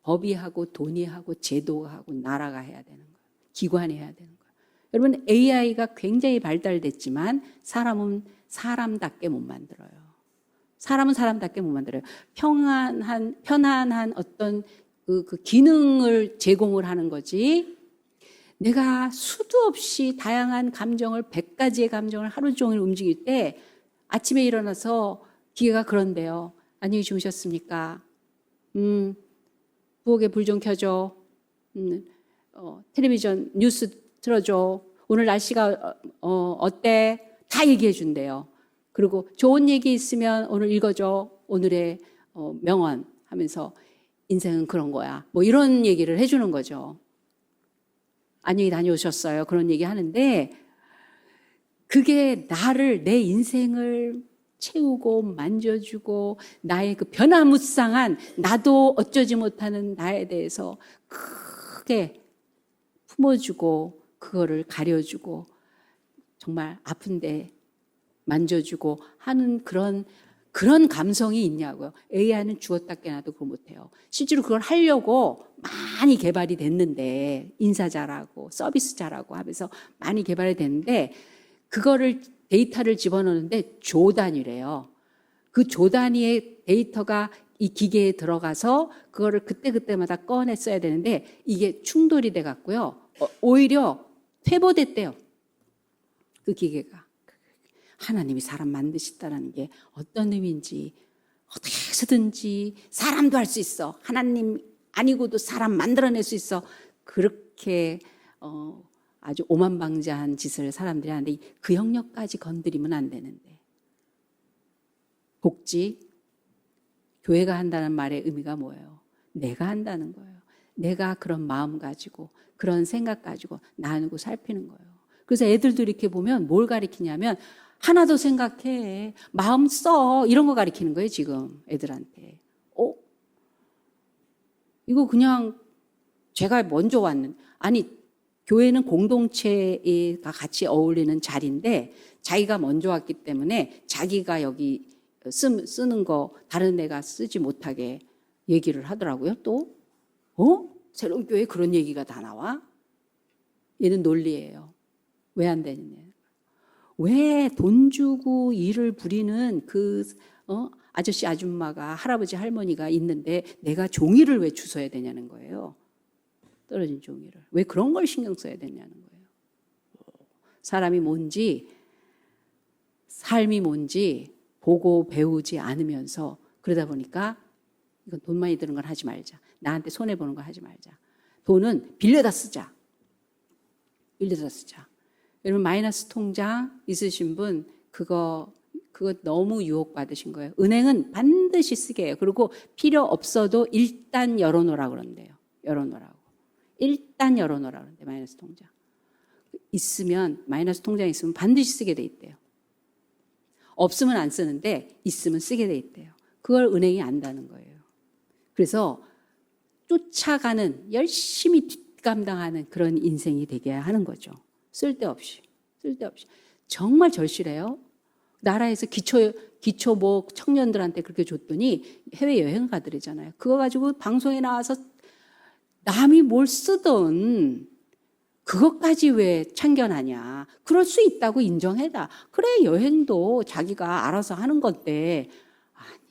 법이 하고 돈이 하고 제도가 하고 나라가 해야 되는 거예요. 기관이 해야 되는 거예요. 여러분 AI가 굉장히 발달됐지만 사람은 사람답게 못 만들어요. 사람은 사람답게 못 만들어요. 편안한 어떤 그 기능을 제공을 하는 거지. 내가 수도 없이 다양한 감정을 100가지의 감정을 하루 종일 움직일 때 아침에 일어나서 기계가 그런데요. 안녕히 주무셨습니까? 부엌에 불 좀 켜줘. 텔레비전 뉴스 틀어줘. 오늘 날씨가 어때? 다 얘기해 준대요. 그리고 좋은 얘기 있으면 오늘 읽어줘. 오늘의 명언 하면서 인생은 그런 거야. 뭐 이런 얘기를 해주는 거죠. 안녕히 다녀오셨어요. 그런 얘기 하는데 그게 나를 내 인생을 채우고 만져주고 나의 그 변화무쌍한 나도 어쩌지 못하는 나에 대해서 크게 품어주고 그거를 가려주고 정말 아픈데 만져주고 하는 그런 감성이 있냐고요. AI는 죽었다 깨나도 그거 못해요. 실제로 그걸 하려고 많이 개발이 됐는데 인사 잘하고 서비스 잘하고 하면서 많이 개발이 됐는데 그거를 데이터를 집어넣는데 조 단위래요. 그 조 단위의 데이터가 이 기계에 들어가서 그거를 그때그때마다 꺼내 써야 되는데 이게 충돌이 돼 갖고요. 오히려 퇴보됐대요. 그 기계가. 하나님이 사람 만드셨다는 게 어떤 의미인지 어떻게 해서든지 사람도 할 수 있어. 하나님 아니고도 사람 만들어낼 수 있어. 그렇게 아주 오만방자한 짓을 사람들이 하는데 그 영역까지 건드리면 안 되는데. 복지, 교회가 한다는 말의 의미가 뭐예요? 내가 한다는 거예요. 내가 그런 마음 가지고 그런 생각 가지고 나누고 살피는 거예요. 그래서 애들도 이렇게 보면 뭘 가리키냐면 하나 더 생각해. 마음 써. 이런 거 가리키는 거예요, 지금 애들한테. 이거 그냥 제가 먼저 왔는. 아니, 교회는 공동체가 같이 어울리는 자리인데 자기가 먼저 왔기 때문에 자기가 여기 쓰는 거 다른 애가 쓰지 못하게 얘기를 하더라고요, 또. 새로운 교회에 그런 얘기가 다 나와? 얘는 논리예요. 왜 안 되느냐. 왜 돈 주고 일을 부리는 그 아저씨 아줌마가 할아버지 할머니가 있는데 내가 종이를 왜 주워야 되냐는 거예요. 떨어진 종이를. 왜 그런 걸 신경 써야 되냐는 거예요. 사람이 뭔지 삶이 뭔지 보고 배우지 않으면서 그러다 보니까 이건 돈 많이 드는 걸 하지 말자. 나한테 손해보는 걸 하지 말자. 돈은 빌려다 쓰자. 빌려다 쓰자. 여러분 마이너스 통장 있으신 분 그거 너무 유혹받으신 거예요. 은행은 반드시 쓰게 해요. 그리고 필요 없어도 일단 열어놓으라고 그런대요. 열어놓으라고. 일단 열어놓으라고 그런대 마이너스 통장. 있으면 마이너스 통장 있으면 반드시 쓰게 돼 있대요. 없으면 안 쓰는데 있으면 쓰게 돼 있대요. 그걸 은행이 안다는 거예요. 그래서 쫓아가는 열심히 뒷감당하는 그런 인생이 되게 하는 거죠. 쓸데없이. 정말 절실해요. 나라에서 기초 뭐 청년들한테 그렇게 줬더니 해외여행 가더래잖아요. 그거 가지고 방송에 나와서 남이 뭘 쓰든 그것까지 왜 참견하냐. 그럴 수 있다고 인정해라. 그래 여행도 자기가 알아서 하는 건데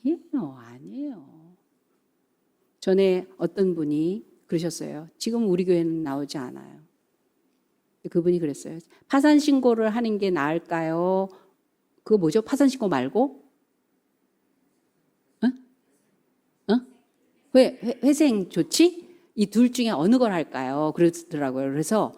아니에요. 전에 어떤 분이 그러셨어요. 지금 우리 교회는 나오지 않아요. 그분이 그랬어요. 파산 신고를 하는 게 나을까요? 그거 뭐죠? 파산 신고 말고? 회생 조치? 이 둘 중에 어느 걸 할까요? 그러더라고요. 그래서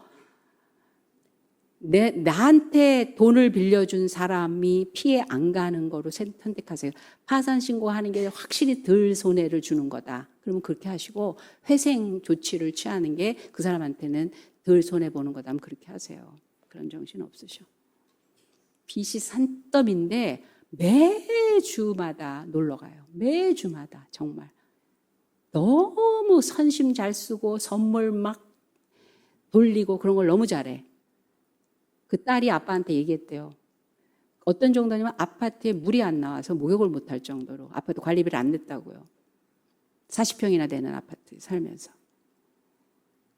나한테 돈을 빌려준 사람이 피해 안 가는 거로 선택하세요. 파산 신고하는 게 확실히 덜 손해를 주는 거다. 그러면 그렇게 하시고 회생 조치를 취하는 게 그 사람한테는 덜 손해 보는 거다. 하면 그렇게 하세요. 그런 정신 없으셔. 빚이 산더미인데 매주마다 놀러 가요. 매주마다 정말 너무 선심 잘 쓰고 선물 막 돌리고 그런 걸 너무 잘해. 그 딸이 아빠한테 얘기했대요. 어떤 정도냐면 아파트에 물이 안 나와서 목욕을 못할 정도로 아파트 관리비를 안 냈다고요. 40평이나 되는 아파트에 살면서.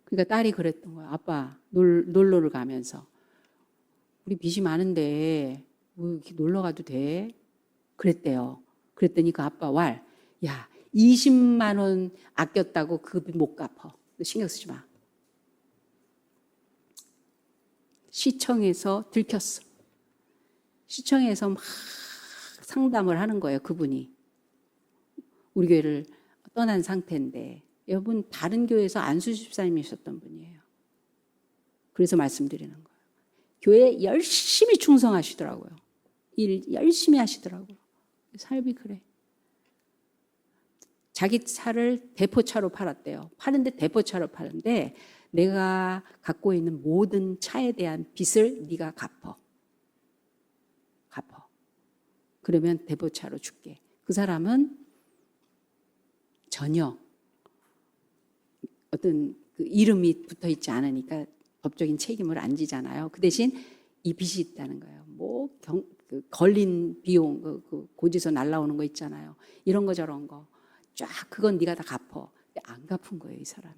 그러니까 딸이 그랬던 거예요. 아빠 놀러를 가면서 우리 빚이 많은데 뭐 이렇게 놀러 가도 돼? 그랬대요. 그랬더니 그 아빠 야 20만 원 아꼈다고 그 빚 못 갚어. 신경 쓰지 마. 시청에서 들켰어. 시청에서 막 상담을 하는 거예요. 그분이. 우리 교회를 떠난 상태인데 여러분 다른 교회에서 안수 집사님이셨던 분이에요. 그래서 말씀드리는 거예요. 교회에 열심히 충성하시더라고요. 일 열심히 하시더라고요. 삶이 그래. 자기 차를 대포차로 팔았대요. 파는데 대포차로 파는데 내가 갖고 있는 모든 차에 대한 빚을 네가 갚어. 그러면 대포차로 줄게. 그 사람은 전혀 어떤 그 이름이 붙어 있지 않으니까 법적인 책임을 안 지잖아요. 그 대신 이 빚이 있다는 거예요. 그 걸린 비용, 그 고지서 날라오는 거 있잖아요. 이런 거 저런 거. 쫙 그건 네가 다 갚어. 근데 안 갚은 거예요, 이 사람이.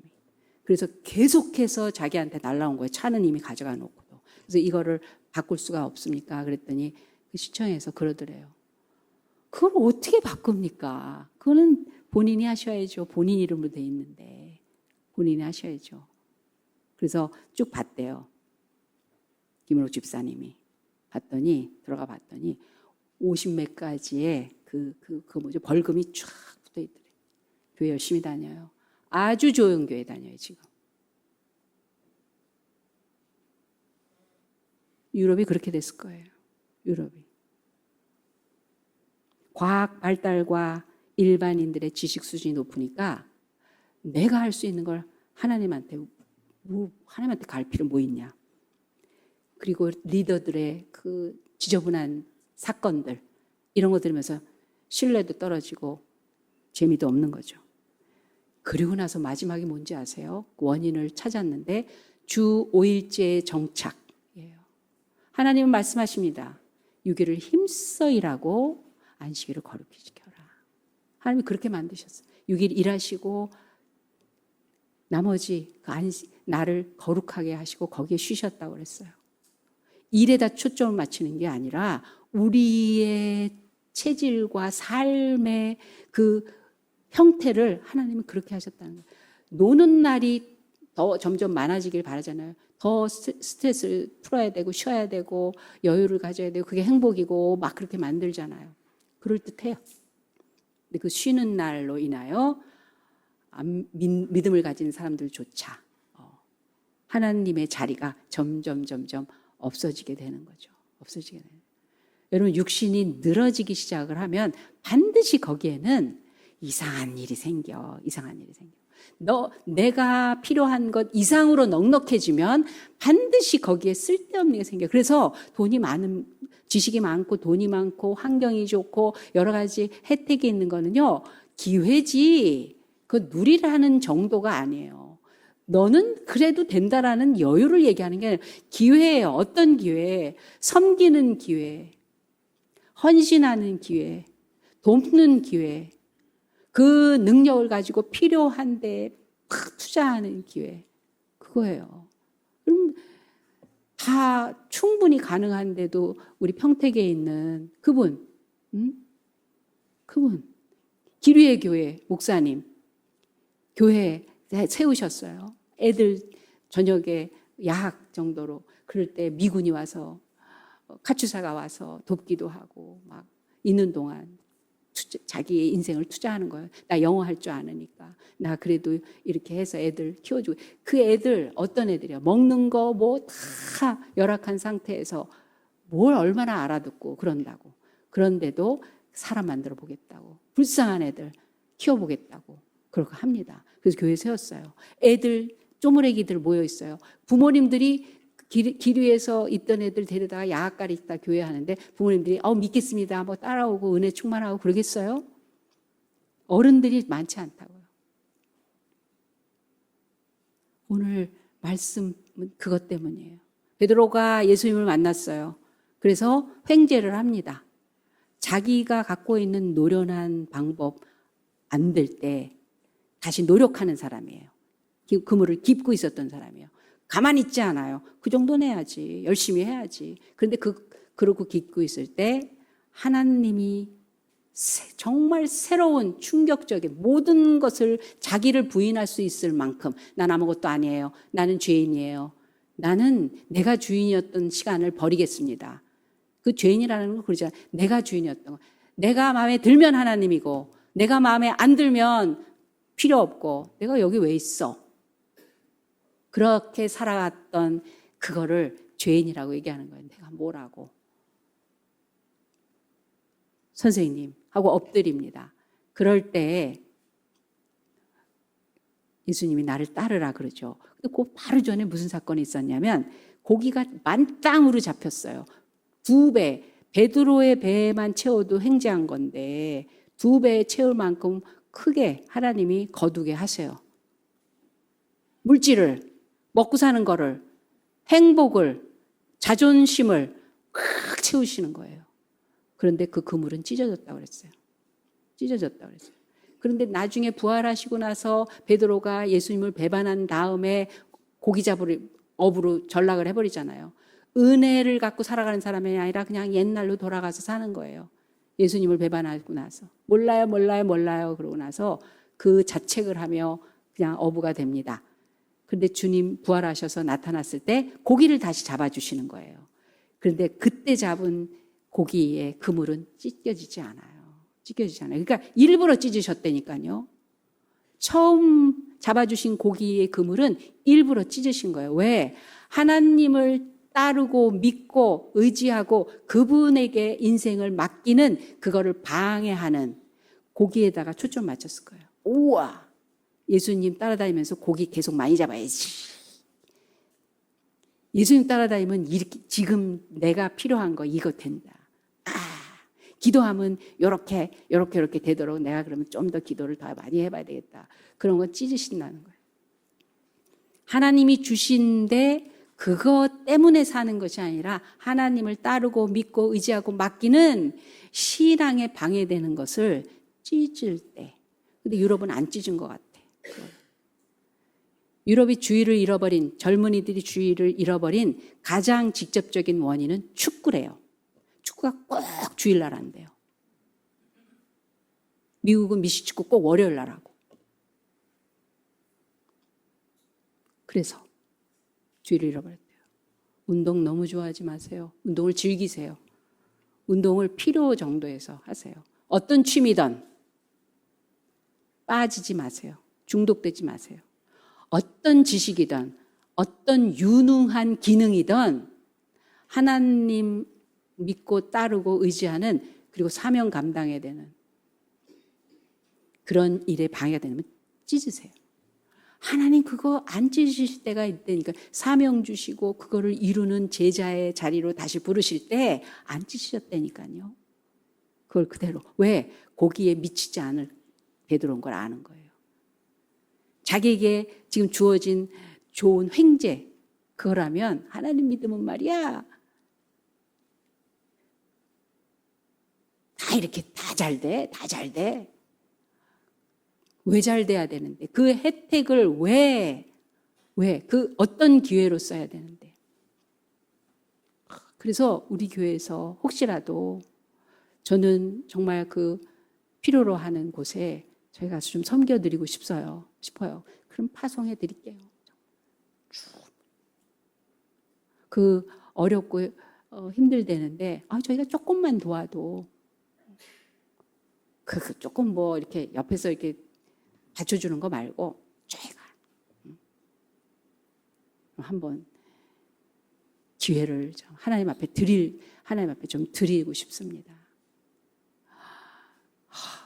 그래서 계속해서 자기한테 날라온 거예요. 차는 이미 가져가 놓고도. 그래서 이거를 바꿀 수가 없습니까? 그랬더니 그 시청에서 그러더래요. 그걸 어떻게 바꿉니까? 그거는 본인이 하셔야죠. 본인 이름으로 돼 있는데. 본인이 하셔야죠. 그래서 쭉 봤대요. 김은옥 집사님이. 들어가 봤더니 50몇 가지의 뭐죠? 벌금이 쫙 붙어 있더래. 교회 열심히 다녀요. 아주 좋은 교회 다녀요, 지금. 유럽이 그렇게 됐을 거예요. 유럽이. 과학 발달과 일반인들의 지식 수준이 높으니까 내가 할 수 있는 걸 하나님한테 갈 필요 뭐 있냐. 그리고 리더들의 그 지저분한 사건들 이런 거 들으면서 신뢰도 떨어지고 재미도 없는 거죠. 그리고 나서 마지막이 뭔지 아세요? 그 원인을 찾았는데 주 5일제의 정착이에요. 하나님은 말씀하십니다. 6일을 힘써 일하고 안식일을 거룩히 지켜라. 하나님이 그렇게 만드셨어요. 6일 일하시고 나머지 나를 거룩하게 하시고 거기에 쉬셨다고 그랬어요. 일에다 초점을 맞추는 게 아니라 우리의 체질과 삶의 그 형태를 하나님은 그렇게 하셨다는 거예요. 노는 날이 더 점점 많아지길 바라잖아요. 더 스트레스를 풀어야 되고 쉬어야 되고 여유를 가져야 되고 그게 행복이고 막 그렇게 만들잖아요. 그럴듯해요. 근데 그 쉬는 날로 인하여 믿음을 가진 사람들조차 하나님의 자리가 점점 없어지게 되는 거죠. 없어지게 되는. 여러분 육신이 늘어지기 시작을 하면 반드시 거기에는 이상한 일이 생겨. 내가 필요한 것 이상으로 넉넉해지면 반드시 거기에 쓸데없는 게 생겨. 그래서 돈이 많은, 지식이 많고 돈이 많고 환경이 좋고 여러 가지 혜택이 있는 거는요, 기회지 그 누리라는 정도가 아니에요. 너는 그래도 된다라는 여유를 얘기하는 게 아니라 기회예요. 어떤 기회? 섬기는 기회, 헌신하는 기회, 돕는 기회, 그 능력을 가지고 필요한 데에 팍 투자하는 기회. 그거예요. 그럼 다 충분히 가능한데도 우리 평택에 있는 그분, 기류의 교회 목사님, 교회 세우셨어요. 애들 저녁에 야학 정도로 그럴 때 미군이 와서 카투사가 와서 돕기도 하고 막 있는 동안 자기의 인생을 투자하는 거예요. 나 영어 할 줄 아느니까. 나 그래도 이렇게 해서 애들 키워주고. 그 애들 어떤 애들이야. 먹는 거 뭐 다 열악한 상태에서 뭘 얼마나 알아듣고 그런다고. 그런데도 사람 만들어 보겠다고. 불쌍한 애들 키워보겠다고. 그렇게 합니다. 그래서 교회 세웠어요. 애들 쪼무레기들 모여 있어요. 부모님들이 길 위에서 있던 애들 데려다가 야학가리 있다 교회 하는데 부모님들이 믿겠습니다. 뭐 따라오고 은혜 충만하고 그러겠어요? 어른들이 많지 않다고요. 오늘 말씀은 그것 때문이에요. 베드로가 예수님을 만났어요. 그래서 횡재를 합니다. 자기가 갖고 있는 노련한 방법 안 될 때 다시 노력하는 사람이에요. 그물을 깁고 있었던 사람이에요. 가만히 있지 않아요. 그 정도는 해야지. 열심히 해야지. 그런데 그러고 깁고 있을 때 하나님이 정말 새로운 충격적인 모든 것을 자기를 부인할 수 있을 만큼 난 아무것도 아니에요. 나는 죄인이에요. 나는 내가 주인이었던 시간을 버리겠습니다. 그 죄인이라는 건 그러잖아요. 내가 주인이었던 거. 내가 마음에 들면 하나님이고 내가 마음에 안 들면 필요 없고 내가 여기 왜 있어? 그렇게 살아왔던 그거를 죄인이라고 얘기하는 거예요. 내가 뭐라고. 선생님 하고 엎드립니다. 그럴 때 예수님이 나를 따르라 그러죠. 근데 그 바로 전에 무슨 사건이 있었냐면 고기가 만땅으로 잡혔어요. 2배, 베드로의 배만 채워도 횡재한 건데 2배 채울 만큼 크게 하나님이 거두게 하세요. 물질을, 먹고 사는 거를, 행복을, 자존심을 꽉 채우시는 거예요. 그런데 그 그물은 찢어졌다고 그랬어요. 찢어졌다고 그랬어요. 그런데 나중에 부활하시고 나서 베드로가 예수님을 배반한 다음에 고기 잡을 업으로 전락을 해버리잖아요. 은혜를 갖고 살아가는 사람이 아니라 그냥 옛날로 돌아가서 사는 거예요. 예수님을 배반하고 나서. 몰라요. 그러고 나서 그 자책을 하며 그냥 어부가 됩니다. 그런데 주님 부활하셔서 나타났을 때 고기를 다시 잡아주시는 거예요. 그런데 그때 잡은 고기의 그물은 찢겨지지 않아요. 그러니까 일부러 찢으셨다니까요. 처음 잡아주신 고기의 그물은 일부러 찢으신 거예요. 왜? 하나님을 따르고 믿고 의지하고 그분에게 인생을 맡기는 그거를 방해하는 고기에다가 초점 맞췄을 거예요. 우와! 예수님 따라다니면서 고기 계속 많이 잡아야지. 예수님 따라다니면 이렇게 지금 내가 필요한 거 이거 된다. 기도하면 이렇게 되도록 내가 그러면 좀 더 기도를 더 많이 해봐야 되겠다. 그런 거 찢으신다는 거예요. 하나님이 주신데 그것 때문에 사는 것이 아니라 하나님을 따르고 믿고 의지하고 맡기는 신앙에 방해되는 것을 찢을 때. 근데 유럽은 안 찢은 것 같아. 유럽이 주의를 잃어버린, 젊은이들이 주의를 잃어버린 가장 직접적인 원인은 축구래요. 축구가 꼭 주일날 한대요. 미국은 미식축구 꼭 월요일 날 하고. 그래서 주의를 잃어버렸대요. 운동 너무 좋아하지 마세요. 운동을 즐기세요. 운동을 필요 정도에서 하세요. 어떤 취미든 빠지지 마세요. 중독되지 마세요. 어떤 지식이든 어떤 유능한 기능이든 하나님 믿고 따르고 의지하는 그리고 사명 감당해야 되는 그런 일에 방해가 되면 찢으세요. 하나님 그거 안 찢으실 때가 있다니까. 사명 주시고 그거를 이루는 제자의 자리로 다시 부르실 때 안 찢으셨다니까요. 그걸 그대로. 왜? 거기에 미치지 않을 베드로인 걸 아는 거예요. 자기에게 지금 주어진 좋은 횡재, 그거라면 하나님 믿으면 말이야. 다 이렇게 다 잘 돼. 다 잘 돼. 왜 잘 돼야 되는데? 그 혜택을 왜? 그 어떤 기회로 써야 되는데? 그래서 우리 교회에서 혹시라도 저는 정말 그 필요로 하는 곳에 저희 가서 좀 섬겨드리고 싶어요. 그럼 파송해 드릴게요. 그 어렵고 힘들대는데 저희가 조금만 도와도 그 조금 뭐 이렇게 옆에서 이렇게 받쳐주는 거 말고 저희가 한번 기회를 하나님 앞에 좀 드리고 싶습니다.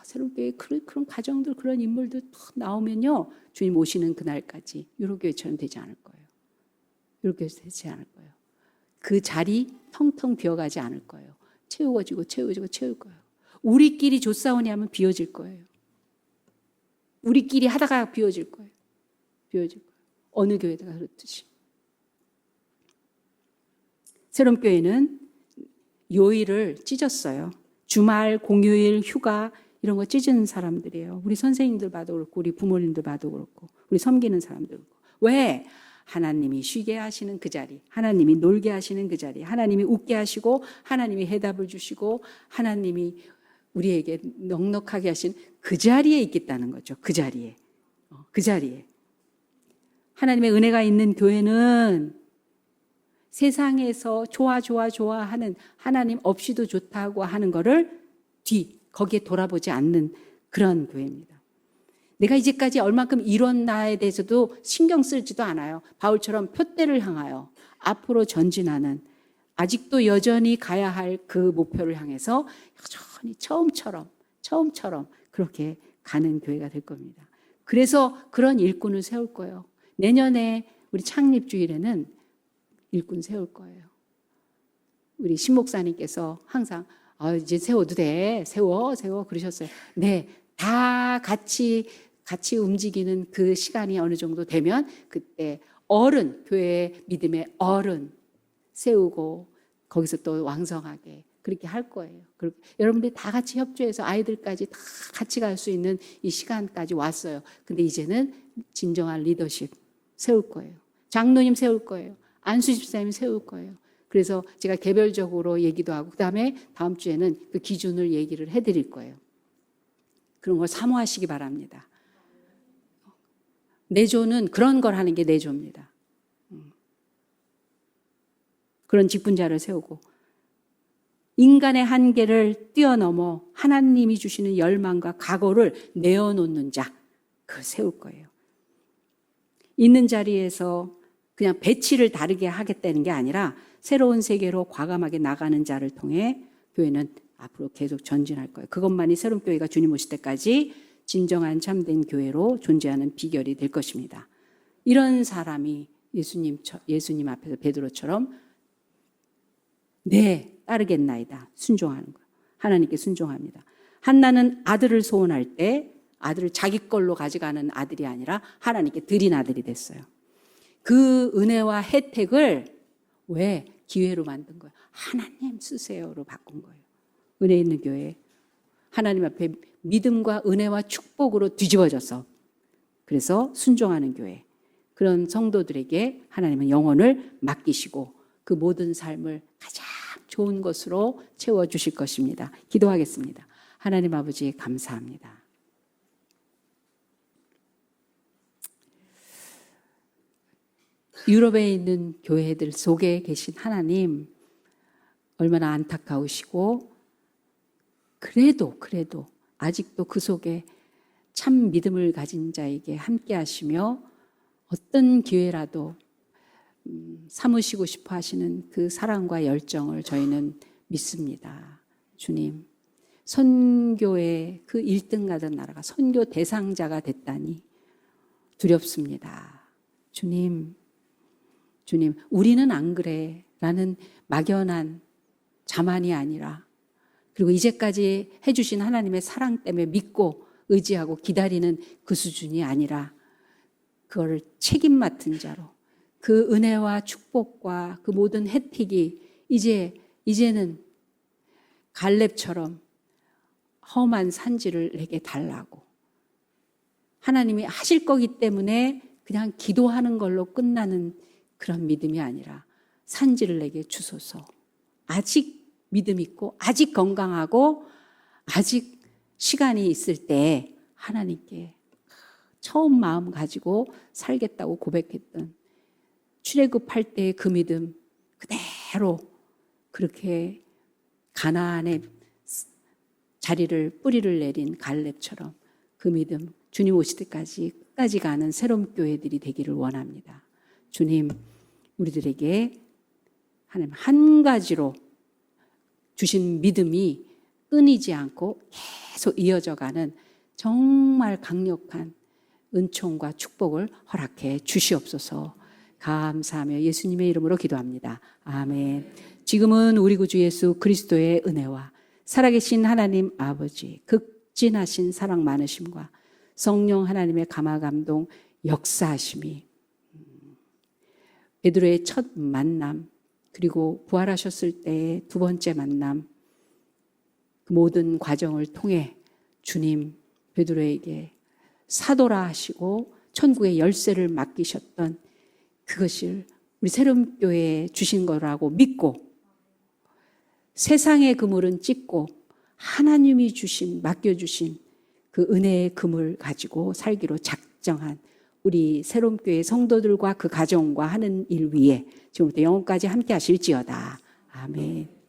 새로운 교회 그런 가정들 그런 인물들 나오면요 주님 오시는 그날까지 유로교회처럼 되지 않을 거예요. 유로교회처럼 되지 않을 거예요. 그 자리 텅텅 비어가지 않을 거예요. 채울 거예요. 우리끼리 조싸우니 하면 비어질 거예요. 우리끼리 하다가 비어질 거예요. 어느 교회다가 그렇듯이. 새로운 교회는 요일을 찢었어요. 주말, 공휴일, 휴가 이런 거 찢은 사람들이에요. 우리 선생님들 봐도 그렇고 우리 부모님들 봐도 그렇고 우리 섬기는 사람들 그렇고. 왜? 하나님이 쉬게 하시는 그 자리, 하나님이 놀게 하시는 그 자리, 하나님이 웃게 하시고 하나님이 해답을 주시고 하나님이 우리에게 넉넉하게 하신 그 자리에 있겠다는 거죠. 그 자리에. 하나님의 은혜가 있는 교회는 세상에서 좋아하는 하나님 없이도 좋다고 하는 거를 거기에 돌아보지 않는 그런 교회입니다. 내가 이제까지 얼만큼 이뤘나에 대해서도 신경 쓰지도 않아요. 바울처럼 표대를 향하여 앞으로 전진하는 아직도 여전히 가야 할 그 목표를 향해서 여전히 처음처럼 그렇게 가는 교회가 될 겁니다. 그래서 그런 일꾼을 세울 거예요. 내년에 우리 창립주일에는 일꾼 세울 거예요. 우리 신목사님께서 항상 이제 세워도 돼. 세워 그러셨어요. 네, 다 같이 움직이는 그 시간이 어느 정도 되면 그때 교회의 믿음의 어른 세우고 거기서 또 왕성하게 그렇게 할 거예요. 여러분들이 다 같이 협조해서 아이들까지 다 같이 갈 수 있는 이 시간까지 왔어요. 근데 이제는 진정한 리더십 세울 거예요. 장로님 세울 거예요. 안수 집사님 세울 거예요. 그래서 제가 개별적으로 얘기도 하고 그다음에 다음 주에는 그 기준을 얘기를 해드릴 거예요. 그런 걸 사모하시기 바랍니다. 내조는 그런 걸 하는 게 내조입니다. 그런 직분자를 세우고 인간의 한계를 뛰어넘어 하나님이 주시는 열망과 각오를 내어놓는 자, 그걸 세울 거예요. 있는 자리에서 그냥 배치를 다르게 하겠다는 게 아니라 새로운 세계로 과감하게 나가는 자를 통해 교회는 앞으로 계속 전진할 거예요. 그것만이 새로운 교회가 주님 오실 때까지 진정한 참된 교회로 존재하는 비결이 될 것입니다. 이런 사람이 예수님 앞에서 베드로처럼 네, 따르겠나이다. 순종하는 거예요. 하나님께 순종합니다. 한나는 아들을 소원할 때 아들을 자기 걸로 가져가는 아들이 아니라 하나님께 드린 아들이 됐어요. 그 은혜와 혜택을 왜 기회로 만든 거예요? 하나님 쓰세요로 바꾼 거예요. 은혜 있는 교회. 하나님 앞에 믿음과 은혜와 축복으로 뒤집어져서 그래서 순종하는 교회. 그런 성도들에게 하나님은 영혼을 맡기시고 그 모든 삶을 가장 좋은 것으로 채워주실 것입니다. 기도하겠습니다. 하나님 아버지 감사합니다. 유럽에 있는 교회들 속에 계신 하나님 얼마나 안타까우시고 그래도 아직도 그 속에 참 믿음을 가진 자에게 함께 하시며 어떤 기회라도 삼으시고 싶어 하시는 그 사랑과 열정을 저희는 믿습니다. 주님, 선교의 그 1등 가던 나라가 선교 대상자가 됐다니 두렵습니다. 주님, 우리는 안 그래 라는 막연한 자만이 아니라 그리고 이제까지 해주신 하나님의 사랑 때문에 믿고 의지하고 기다리는 그 수준이 아니라 그걸 책임 맡은 자로 그 은혜와 축복과 그 모든 혜택이 이제는 갈렙처럼 험한 산지를 내게 달라고 하나님이 하실 거기 때문에 그냥 기도하는 걸로 끝나는 그런 믿음이 아니라 산지를 내게 주소서. 아직 믿음 있고 아직 건강하고 아직 시간이 있을 때 하나님께 처음 마음 가지고 살겠다고 고백했던 출애굽할 때의 그 믿음 그대로 그렇게 가나안의 자리를 뿌리를 내린 갈렙처럼 그 믿음 주님 오실 때까지 끝까지 가는 새로운 교회들이 되기를 원합니다. 주님, 우리들에게 하나님 한 가지로 주신 믿음이 끊이지 않고 계속 이어져가는 정말 강력한 은총과 축복을 허락해 주시옵소서. 감사하며 예수님의 이름으로 기도합니다. 아멘. 지금은 우리 구주 예수 그리스도의 은혜와 살아계신 하나님 아버지 극진하신 사랑 많으심과 성령 하나님의 감화감동 역사하심이 베드로의 첫 만남 그리고 부활하셨을 때의 두 번째 만남 그 모든 과정을 통해 주님 베드로에게 사도라 하시고 천국의 열쇠를 맡기셨던 그것을 우리 새로운 교회에 주신 거라고 믿고 세상의 그물은 찢고 하나님이 맡겨주신 그 은혜의 그물 가지고 살기로 작정한 우리 새로운 교회 성도들과 그 가정과 하는 일 위에 지금부터 영원까지 함께 하실지어다. 아멘.